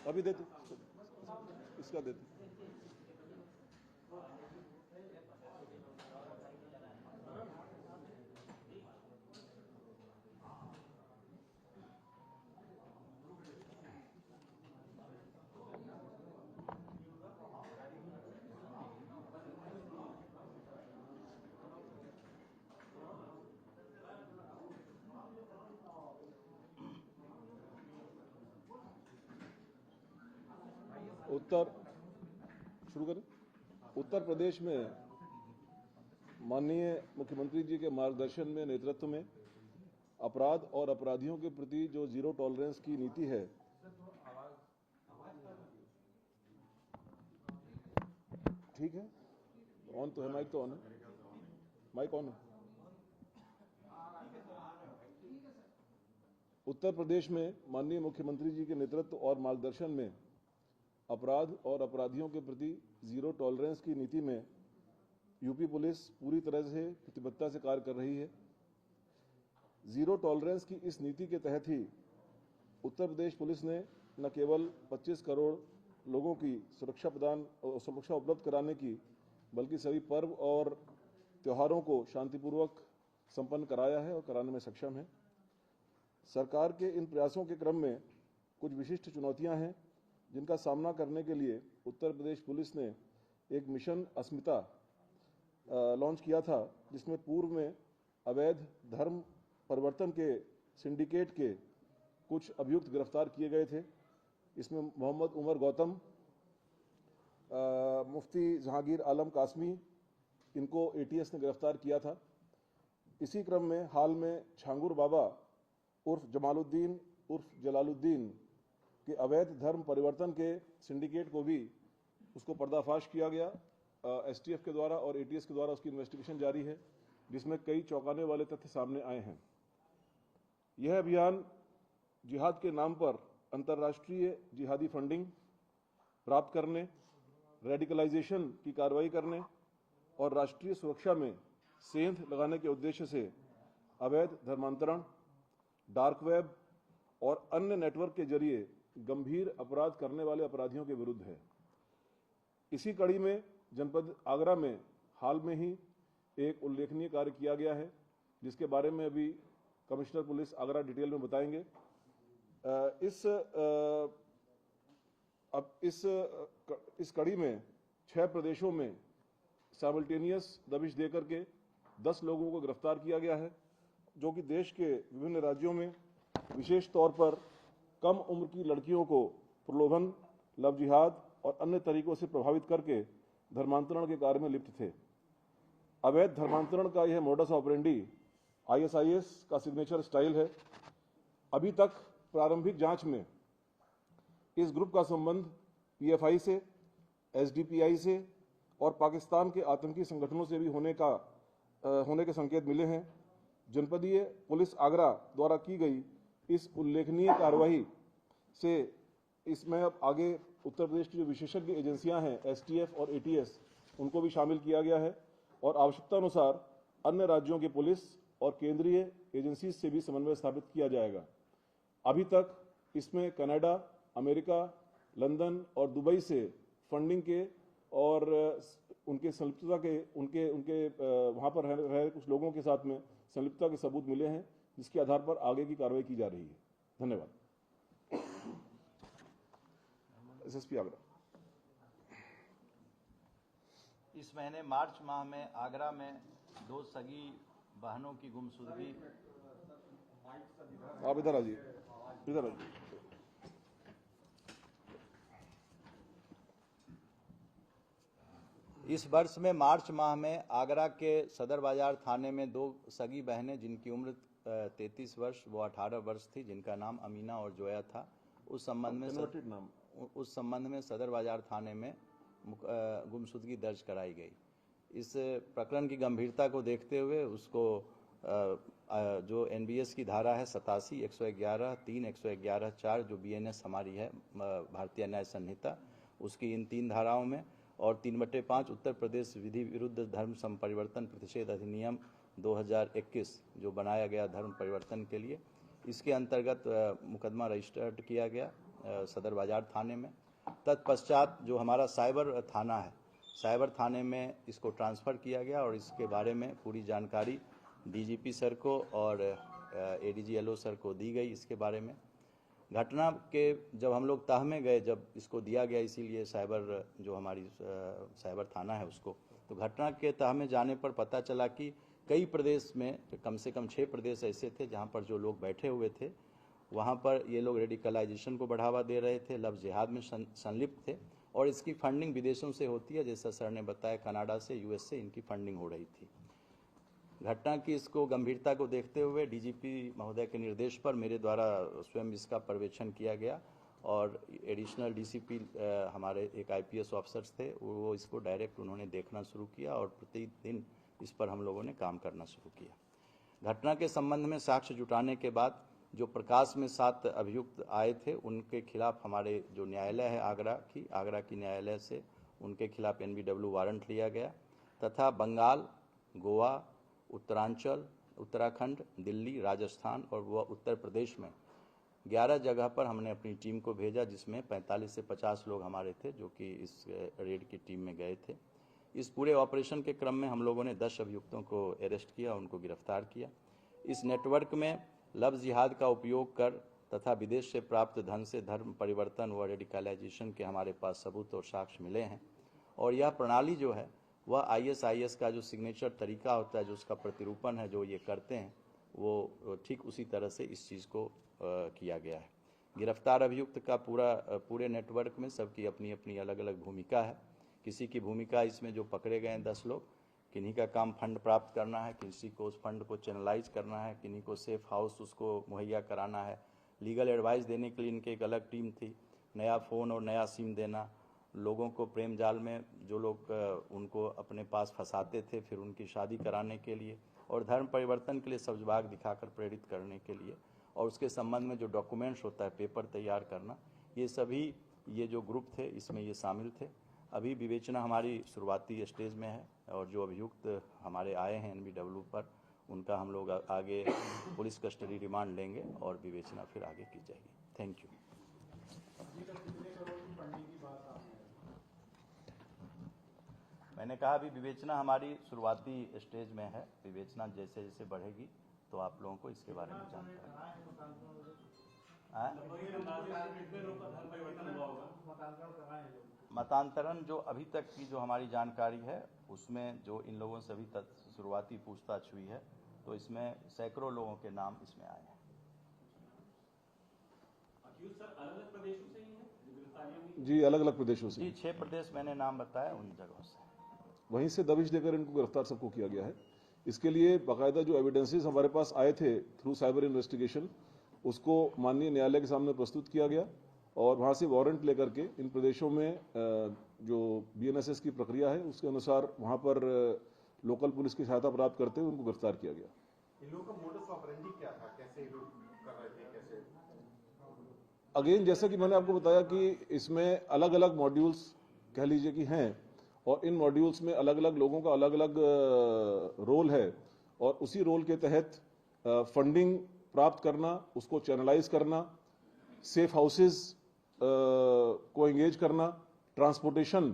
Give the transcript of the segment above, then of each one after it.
अभी देते, इसका देते। शुरू करें। उत्तर प्रदेश में माननीय मुख्यमंत्री जी के मार्गदर्शन में, नेतृत्व में अपराध और अपराधियों के प्रति जो जीरो टॉलरेंस की नीति है, ठीक है, ऑन तो है, माइक तो ऑन है, माइक ऑन है। उत्तर प्रदेश में माननीय मुख्यमंत्री जी के नेतृत्व और मार्गदर्शन में अपराध और अपराधियों के प्रति जीरो टॉलरेंस की नीति में यूपी पुलिस पूरी तरह से प्रतिबद्धता से कार्य कर रही है। जीरो टॉलरेंस की इस नीति के तहत ही उत्तर प्रदेश पुलिस ने न केवल 25 करोड़ लोगों की सुरक्षा उपलब्ध कराने की, बल्कि सभी पर्व और त्योहारों को शांतिपूर्वक संपन्न कराया है और कराने में सक्षम है। सरकार के इन प्रयासों के क्रम में कुछ विशिष्ट चुनौतियां हैं, जिनका सामना करने के लिए उत्तर प्रदेश पुलिस ने एक मिशन अस्मिता लॉन्च किया था, जिसमें पूर्व में अवैध धर्म परिवर्तन के सिंडिकेट के कुछ अभियुक्त गिरफ्तार किए गए थे। इसमें मोहम्मद उमर गौतम, मुफ्ती जहांगीर आलम कासमी, इनको एटीएस ने गिरफ्तार किया था। इसी क्रम में हाल में छांगुर बाबा उर्फ जमालुद्दीन उर्फ जलालुद्दीन के अवैध धर्म परिवर्तन के सिंडिकेट को भी उसको पर्दाफाश किया गया। एसटीएफ के द्वारा और एटीएस के द्वारा उसकी इन्वेस्टिगेशन जारी है, जिसमें कई चौंकाने वाले तथ्य सामने आए हैं। यह अभियान जिहाद के नाम पर अंतर्राष्ट्रीय जिहादी फंडिंग प्राप्त करने, रेडिकलाइजेशन की कार्रवाई करने और राष्ट्रीय सुरक्षा में सेंध लगाने के उद्देश्य से अवैध धर्मांतरण, डार्क वेब और अन्य नेटवर्क के जरिए गंभीर अपराध करने वाले अपराधियों के विरुद्ध है। इसी कड़ी में जनपद आगरा में हाल में ही एक उल्लेखनीय कार्य किया गया है, जिसके बारे में अभी कमिश्नर पुलिस आगरा डिटेल में बताएंगे। इस कड़ी में 6 प्रदेशों में साइमल्टेनियस दबिश देकर के 10 लोगों को गिरफ्तार किया गया है, जो कि देश के विभिन्न राज्यों में विशेष तौर पर कम उम्र की लड़कियों को प्रलोभन, लव जिहाद और अन्य तरीकों से प्रभावित करके धर्मांतरण के कार्य में लिप्त थे। अवैध धर्मांतरण का यह मोडस ऑपरेंडी आईएसआईएस का सिग्नेचर स्टाइल है। अभी तक प्रारंभिक जांच में इस ग्रुप का संबंध पीएफआई से, एसडीपीआई से और पाकिस्तान के आतंकी संगठनों से भी होने के संकेत मिले हैं। जनपदीय पुलिस आगरा द्वारा की गई इस उल्लेखनीय कार्रवाई से इसमें अब आगे उत्तर प्रदेश की जो विशेषज्ञ एजेंसियां हैं, एसटीएफ और एटीएस, उनको भी शामिल किया गया है और आवश्यकता अनुसार अन्य राज्यों के पुलिस और केंद्रीय एजेंसी से भी समन्वय स्थापित किया जाएगा। अभी तक इसमें कनाडा, अमेरिका, लंदन और दुबई से फंडिंग के और उनके संलिप्तता के उनके वहां पर रह कुछ लोगों के साथ में संलिप्तता के सबूत मिले हैं, जिसके आधार पर आगे की कार्रवाई की जा रही है। धन्यवाद। एसएसपी आगरा। इस महीने मार्च माह में आगरा में 2 सगी बहनों की गुमशुदगी। आप इधर आ जाइए, इधर आ जाइए। इस वर्ष में मार्च माह में आगरा के सदर बाजार थाने में 2 सगी बहनें, जिनकी उम्र 33 वर्ष व 18 वर्ष थी, जिनका नाम अमीना और जोया था, उस संबंध में सदर बाजार थाने में गुमशुदगी दर्ज कराई गई। इस प्रकरण की गंभीरता को देखते हुए उसको जो एनबीएस की धारा है 87, 111, 3, 111, 4 जो बीएनएस हमारी है भारतीय न्याय संहिता, उसकी इन 3 धाराओं में और 3/5 उत्तर प्रदेश विधि विरुद्ध धर्म संपरिवर्तन प्रतिषेध अधिनियम 2021 जो बनाया गया धर्म परिवर्तन के लिए, इसके अंतर्गत मुकदमा रजिस्टर्ड किया गया सदर बाजार थाने में। तत्पश्चात जो हमारा साइबर थाना है, साइबर थाने में इसको ट्रांसफ़र किया गया और इसके बारे में पूरी जानकारी डीजीपी सर को और एडीजी एलओ सर को दी गई। इसके बारे में घटना के जब हम लोग तह में गए, जब इसको दिया गया, इसीलिए साइबर जो हमारी साइबर थाना है उसको, तो घटना के तह में जाने पर पता चला कि कई प्रदेश में कम से कम 6 प्रदेश ऐसे थे जहां पर जो लोग बैठे हुए थे वहां पर ये लोग रेडिकलाइजेशन को बढ़ावा दे रहे थे, लव जिहाद में संलिप्त थे और इसकी फंडिंग विदेशों से होती है, जैसा सर ने बताया कनाडा से, यूएस से इनकी फंडिंग हो रही थी। घटना की इसको गंभीरता को देखते हुए डीजीपी महोदय के निर्देश पर मेरे द्वारा स्वयं इसका पर्यवेक्षण किया गया और एडिशनल डीसीपी हमारे एक आईपीएस ऑफिसर्स थे, वो इसको डायरेक्ट उन्होंने देखना शुरू किया और प्रतिदिन इस पर हम लोगों ने काम करना शुरू किया। घटना के संबंध में साक्ष्य जुटाने के बाद जो प्रकाश में 7 अभियुक्त आए थे उनके खिलाफ हमारे जो न्यायालय है आगरा की न्यायालय से उनके खिलाफ एनबीडब्ल्यू वारंट लिया गया तथा बंगाल, गोवा, उत्तरांचल, उत्तराखंड, दिल्ली, राजस्थान और वह उत्तर प्रदेश में 11 जगह पर हमने अपनी टीम को भेजा, जिसमें 45 से 50 लोग हमारे थे जो कि इस रेड की टीम में गए थे। इस पूरे ऑपरेशन के क्रम में हम लोगों ने 10 अभियुक्तों को अरेस्ट किया, उनको गिरफ्तार किया। इस नेटवर्क में लव जिहाद का उपयोग कर तथा विदेश से प्राप्त धन से धर्म परिवर्तन व रेडिकलाइजेशन के हमारे पास सबूत और साक्ष्य मिले हैं और यह प्रणाली जो है वह ISIS का जो सिग्नेचर तरीका होता है, जो उसका प्रतिरूपण है, जो ये करते हैं, वो ठीक उसी तरह से इस चीज़ को किया गया है। गिरफ्तार अभियुक्त का पूरे नेटवर्क में सबकी अपनी अपनी अलग अलग भूमिका है। किसी की भूमिका इसमें जो पकड़े गए हैं 10 लोग, किन्हीं का काम फंड प्राप्त करना है, किसी को उस फंड को चैनलाइज करना है, किन्हीं को सेफ हाउस उसको मुहैया कराना है, लीगल एडवाइस देने के लिए इनकी एक अलग टीम थी, नया फ़ोन और नया सिम देना, लोगों को प्रेम जाल में जो लोग उनको अपने पास फंसाते थे फिर उनकी शादी कराने के लिए और धर्म परिवर्तन के लिए सब्जबाग दिखाकर प्रेरित करने के लिए और उसके संबंध में जो डॉक्यूमेंट्स होता है, पेपर तैयार करना, ये सभी ये जो ग्रुप थे इसमें ये शामिल थे। अभी विवेचना हमारी शुरुआती स्टेज में है और जो अभियुक्त हमारे आए हैं एनबीडब्ल्यू पर, उनका हम लोग आगे पुलिस कस्टडी रिमांड लेंगे और विवेचना फिर आगे की जाएगी। Thank you. मैंने कहा अभी विवेचना हमारी शुरुआती स्टेज में है, विवेचना जैसे जैसे बढ़ेगी तो आप लोगों को इसके बारे में जानकारी। मतांतरण जो अभी तक की जो हमारी जानकारी है उसमें जो इन लोगों से अभी तक शुरुआती पूछताछ हुई है तो इसमें सैकड़ों लोगों के नाम इसमें आए हैं। अलग-अलग प्रदेशों से ही हैं? जी, अलग-अलग प्रदेशों से। जी, 6 प्रदेश मैंने नाम बताया, उन जगहों से। वहीं से दबिश देकर इनको गिरफ्तार सबको किया गया है। इसके लिए बाकायदा जो एविडेंसेस हमारे पास आए थे थ्रू साइबर इन्वेस्टिगेशन, उसको माननीय न्यायालय के सामने प्रस्तुत किया गया और वहां से वारंट लेकर के इन प्रदेशों में जो BNSS की प्रक्रिया है उसके अनुसार वहां पर लोकल पुलिस की सहायता प्राप्त करते हुए उनको गिरफ्तार किया गया। इन लोगों का मोडस ऑपरेंडी क्या था, कैसे कर रहे थे, कैसे? अगेन जैसा कि मैंने आपको बताया कि इसमें अलग अलग मॉड्यूल्स कह लीजिए कि हैं और इन मॉड्यूल्स में अलग अलग लोगों का अलग अलग रोल है और उसी रोल के तहत फंडिंग प्राप्त करना, उसको चैनलाइज करना, सेफ हाउसेस को एंगेज करना, ट्रांसपोर्टेशन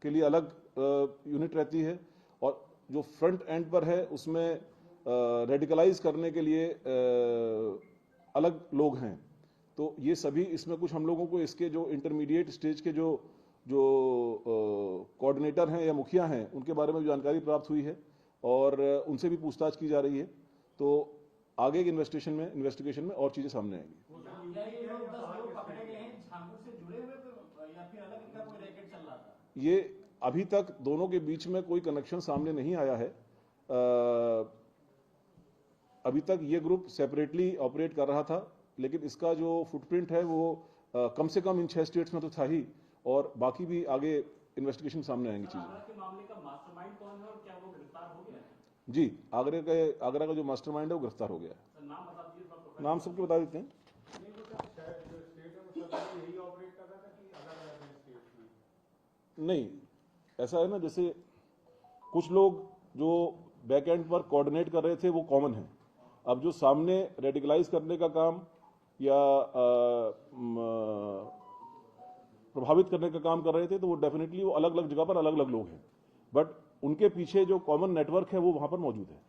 के लिए अलग यूनिट रहती है और जो फ्रंट एंड पर है उसमें रेडिकलाइज करने के लिए अलग लोग हैं। तो ये सभी इसमें कुछ हम लोगों को इसके जो इंटरमीडिएट स्टेज के जो कोऑर्डिनेटर हैं या मुखिया हैं उनके बारे में जानकारी प्राप्त हुई है और उनसे भी पूछताछ की जा रही है। तो आगे के इन्वेस्टिगेशन में और चीजें सामने आएंगी। ये अभी तक दोनों के बीच में कोई कनेक्शन सामने नहीं आया है। अभी तक ये ग्रुप सेपरेटली ऑपरेट कर रहा था, लेकिन इसका जो फुटप्रिंट है वो कम से कम इन 6 स्टेट्स में तो था ही और बाकी भी आगे इन्वेस्टिगेशन सामने आएंगी चीजें। मामले का मास्टरमाइंड कौन है और क्या वो गिरफ्तार हो गया है? जी, आगरा का जो मास्टरमाइंड है वो गिरफ्तार हो गया है। नाम बता दीजिए। नाम सबको बता देते हैं। नहीं, ऐसा है ना, जैसे कुछ लोग जो बैक एंड पर कोऑर्डिनेट कर रहे थे वो कॉमन है। अब जो सामने रेडिकलाइज करने का काम या प्रभावित करने का काम कर रहे थे, तो वो डेफिनेटली वो अलग अलग जगह पर अलग अलग लोग हैं, बट उनके पीछे जो कॉमन नेटवर्क है वो वहां पर मौजूद है।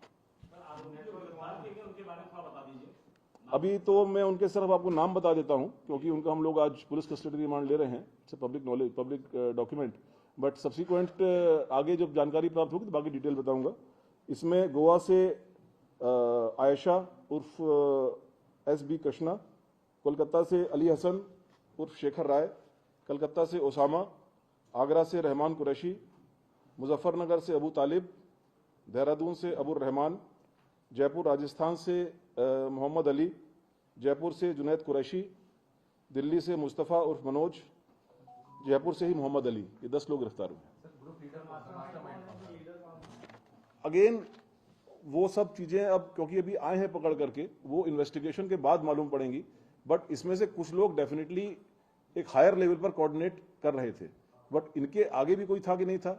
अभी तो मैं उनके सिर्फ आपको नाम बता देता हूं, क्योंकि उनका हम लोग आज पुलिस कस्टडी रिमांड ले रहे हैं, it's public knowledge, public document, but subsequent आगे जब जानकारी प्राप्त होगी तो बाकी डिटेल बताऊंगा। इसमें गोवा से आयशा उर्फ एस बी कृष्णा, कोलकाता से अली हसन उर्फ शेखर राय, कलकत्ता से ओसामा, आगरा से रहमान कुरैशी, मुजफ्फरनगर से अबू तालिब, देहरादून से अबुर रहमान, जयपुर राजस्थान से मोहम्मद अली, जयपुर से जुनैद कुरैशी, दिल्ली से मुस्तफ़ा उर्फ मनोज, जयपुर से ही मोहम्मद अली, ये 10 लोग गिरफ्तार हुए। अगेन वो सब चीजें अब क्योंकि अभी आए हैं पकड़ करके, वो इन्वेस्टिगेशन के बाद मालूम पड़ेंगी, बट इसमें से कुछ लोग डेफिनेटली एक हायर लेवल पर कोऑर्डिनेट कर रहे थे, बट इनके आगे भी कोई था कि नहीं था।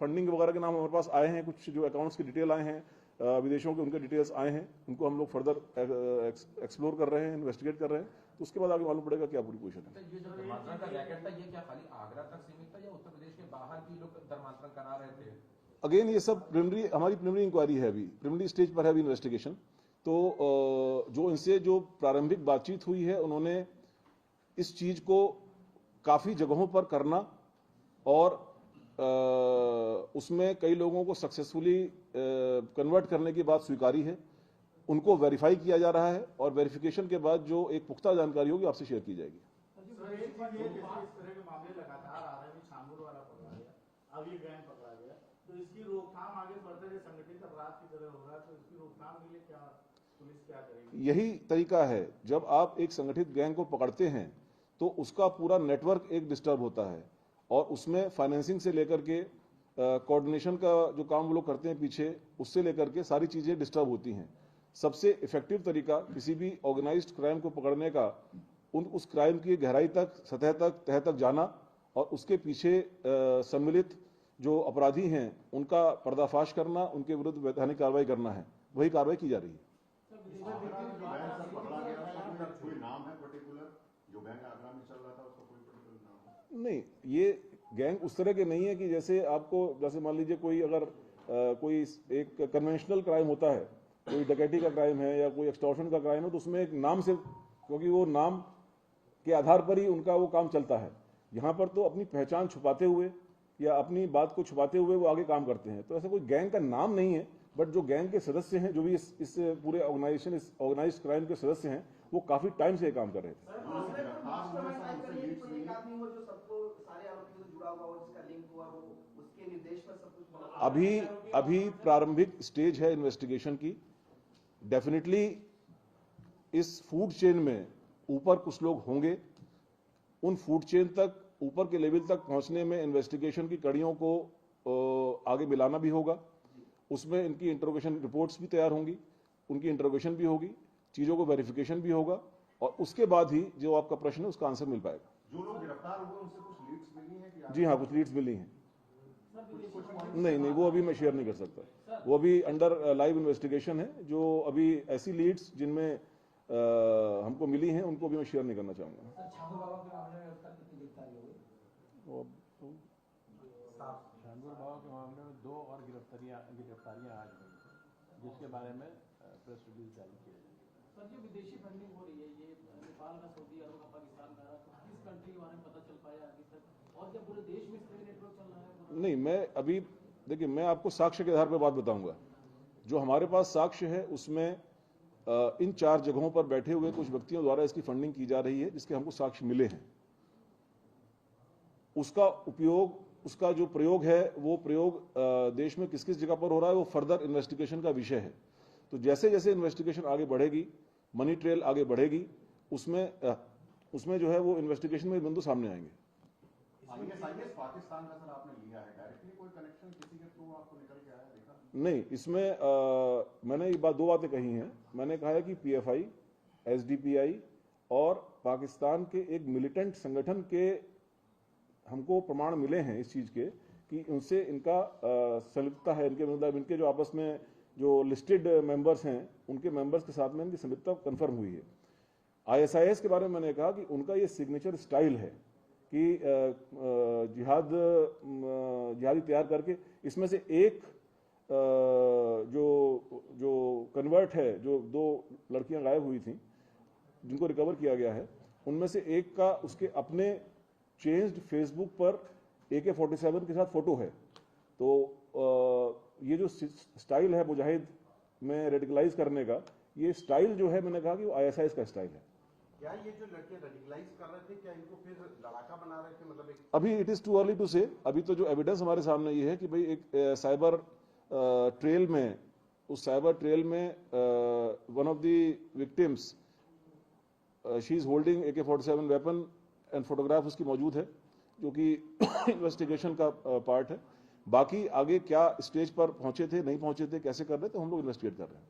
फंडिंग वगैरह के नाम हमारे पास आए हैं, कुछ जो अकाउंट्स की डिटेल आए हैं, विदेशों के उनके डिटेल्स आए हैं, उनको हम लोग फर्दर एक्सप्लोर कर रहे हैं, इन्वेस्टिगेट कर रहे हैं, तो उसके बाद आगे मालूम पड़ेगा क्या पूरी पोजीशन है। ये जो धर्मांतरण का रैकेट था, ये क्या खाली आगरा तक सीमित था या उत्तर प्रदेश के बाहर भी लोग धर्मांतरण करा रहे थे? अगेन ये सब हमारी प्रिलिमिनरी इंक्वायरी है, अभी प्रिलिमिनरी स्टेज पर है अभी इन्वेस्टिगेशन। तो जो इनसे जो प्रारंभिक बातचीत हुई है, उन्होंने इस चीज को काफी जगहों पर करना और उसमें कई लोगों को सक्सेसफुली कन्वर्ट करने की बात स्वीकारी है, उनको वेरीफाई किया जा रहा है और वेरिफिकेशन के बाद जो एक पुख्ता जानकारी होगी आपसे शेयर की जाएगी। इस तरह के मामले लगातार आ रहे हैं, छांगुर वाला पकड़ा गया, अब ये गैंग पकड़ा गया, तो इसकी रोकथाम आगे बढ़ते हुए संगठित अपराध की तरह हो रहा है, तो इसकी रोकथाम के लिए क्या पुलिस क्या करेगी? यही तरीका है, जब आप एक संगठित गैंग को पकड़ते हैं तो उसका पूरा नेटवर्क एक डिस्टर्ब होता है और उसमें फाइनेंसिंग से लेकर के कोऑर्डिनेशन का जो काम वो लोग करते हैं पीछे, उससे लेकर के सारी चीजें डिस्टर्ब होती हैं। सबसे इफेक्टिव तरीका किसी भी ऑर्गेनाइज्ड क्राइम को पकड़ने का उस क्राइम की गहराई तक, सतह तक, तह तक जाना और उसके पीछे सम्मिलित जो अपराधी हैं उनका पर्दाफाश करना, उनके विरुद्ध वैधानिक कार्रवाई करना है, वही कार्रवाई की जा रही है। कोई नाम है पर्टिकुलर जो गैंग आगरा में चल रहा था, उसका कोई पर्टिकुलर नाम? नहीं, ये गैंग उस तरह के नहीं है कि जैसे मान लीजिए कोई अगर कोई एक कन्वेंशनल क्राइम होता है, कोई डकैती का क्राइम है या कोई एक्सटॉर्शन का क्राइम है, तो उसमें एक नाम से, क्योंकि वो नाम के आधार पर ही उनका वो काम चलता है। यहाँ पर तो अपनी पहचान छुपाते हुए या अपनी बात को छुपाते हुए वो आगे काम करते हैं। तो ऐसा कोई गैंग का नाम नहीं है, बट जो गैंग के सदस्य हैं, जो भी इस पूरे ऑर्गेनाइजेशन, इस ऑर्गेनाइज्ड क्राइम के सदस्य हैं, वो काफी टाइम से ये काम कर रहे थे। अभी प्रारंभिक स्टेज है इन्वेस्टिगेशन की। डेफिनेटली इस फूड चेन में ऊपर कुछ लोग होंगे, उन फूड चेन तक, ऊपर के लेवल तक पहुंचने में इन्वेस्टिगेशन की कड़ियों को आगे मिलाना भी होगा। उसमें इनकी इंटरोगेशन रिपोर्ट्स भी तैयार होंगी, उनकी इंटरोगेशन भी होगी, चीजों को वेरिफिकेशन भी होगा और उसके बाद ही जो आपका प्रश्न है उसका आंसर मिल पाएगा। जो लोग गिरफ्तार हुए उनसे कुछ लीड्स मिली हैं कि? जी हाँ, कुछ लीड्स मिली हैं। नहीं, वो अभी मैं शेयर नहीं कर सकता, वो अभी अंडर लाइव इन्वेस्टिगेशन है। जो अभी ऐसी लीड्स जिनमें हमको मिली हैं उनको भी मैं शेयर नहीं करना चाहूंगा। छांगुर बाबा के मामले में 2 और गिरफ्तारियां आज हुई, जिसके बारे में प्रेस रिलीज जारी किया जाएगा। सर, जो विदेशी फंडिंग हो रही है, ये नेपाल का, सऊदी अरब का, पाकिस्तान का, तो किस कंट्री के बारे में पता चल पाया अभी तक, और क्या पूरे देश में इस तरह नेटवर्क चल रहा है? नहीं, मैं अभी देखिए, मैं आपको साक्ष्य के आधार पर बात बताऊंगा। जो हमारे पास साक्ष्य है उसमें इन 4 जगहों पर बैठे हुए कुछ व्यक्तियों द्वारा इसकी फंडिंग की जा रही है, जिसके हमको साक्ष्य मिले हैं। उसका जो प्रयोग है, वो प्रयोग देश में किस किस जगह पर हो रहा है, वो फर्दर इन्वेस्टिगेशन का विषय है। तो जैसे जैसे इन्वेस्टिगेशन आगे बढ़ेगी, मनी ट्रेल आगे बढ़ेगी, उसमें जो है वो इन्वेस्टिगेशन में बिंदु सामने आएंगे। पाकिस्तान का सर आपने लिया है, डायरेक्टली कोई कनेक्शन किसी के थ्रू आपको निकल के आया, देखा? नहीं, इसमें मैंने ये 2 बातें कही हैं। मैंने कहा है कि पीएफआई, एसडीपीआई और पाकिस्तान के एक मिलिटेंट संगठन के हमको प्रमाण मिले हैं इस चीज के कि उनसे इनका संलिप्तता है, इनके मतलब इनके जो आपस में जो लिस्टेड मेंबर्स हैं, उनके मेंबर्स के साथ में इनकी संलिप्तता कंफर्म हुई है। ISIS के बारे में मैंने कहा कि उनका ये सिग्नेचर स्टाइल है कि जिहादी तैयार करके इसमें से एक जो कन्वर्ट है, जो 2 लड़कियां गायब हुई थी जिनको रिकवर किया गया है, उनमें से एक का उसके अपने चेंज्ड फेसबुक पर AK-47 के साथ फोटो है। तो ये जो स्टाइल है मुजाहिद में रेडिकलाइज करने का, ये स्टाइल जो है मैंने कहा कि वो ISIS का स्टाइल है। क्या ये जो लड़के रेडिकलाइज कर रहे थे, क्या इनको फिर लड़ाका बना रहे थे? मतलब एक अभी it is too early to say. अभी तो जो एविडेंस हमारे सामने ये है कि भाई एक साइबर ट्रेल में, उस साइबर ट्रेल में one of the victims she is holding AK-47 weapon and photograph उसकी मौजूद है, जो कि इन्वेस्टिगेशन का पार्ट है। बाकी आगे क्या स्टेज पर पहुंचे थे, नहीं पहुंचे थे, कैसे कर रहे थे, हम लोग इन्वेस्टिगेट कर रहे हैं।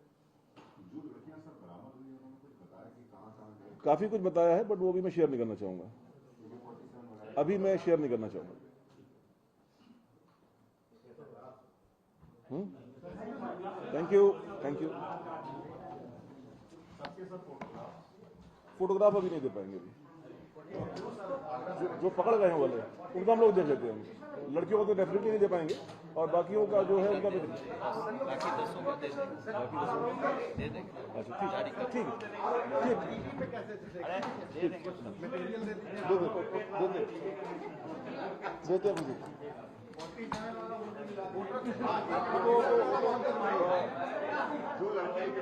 काफी कुछ बताया है, बट वो भी मैं शेयर नहीं करना चाहूंगा, अभी मैं शेयर नहीं करना चाहूंगा। Thank you, thank you. Photograph अभी नहीं दे पाएंगे अभी। जो पकड़ गए हैं वाले उनका हम लोग देख लेते हैं। लड़कियों को तो डेफिनेटली नहीं दे पाएंगे, और बाकियों का जो है उनका भी बाकी 10 को दे देंगे। अच्छा ठीक है, ठीक है, देते हैं मुझे। जो लड़के के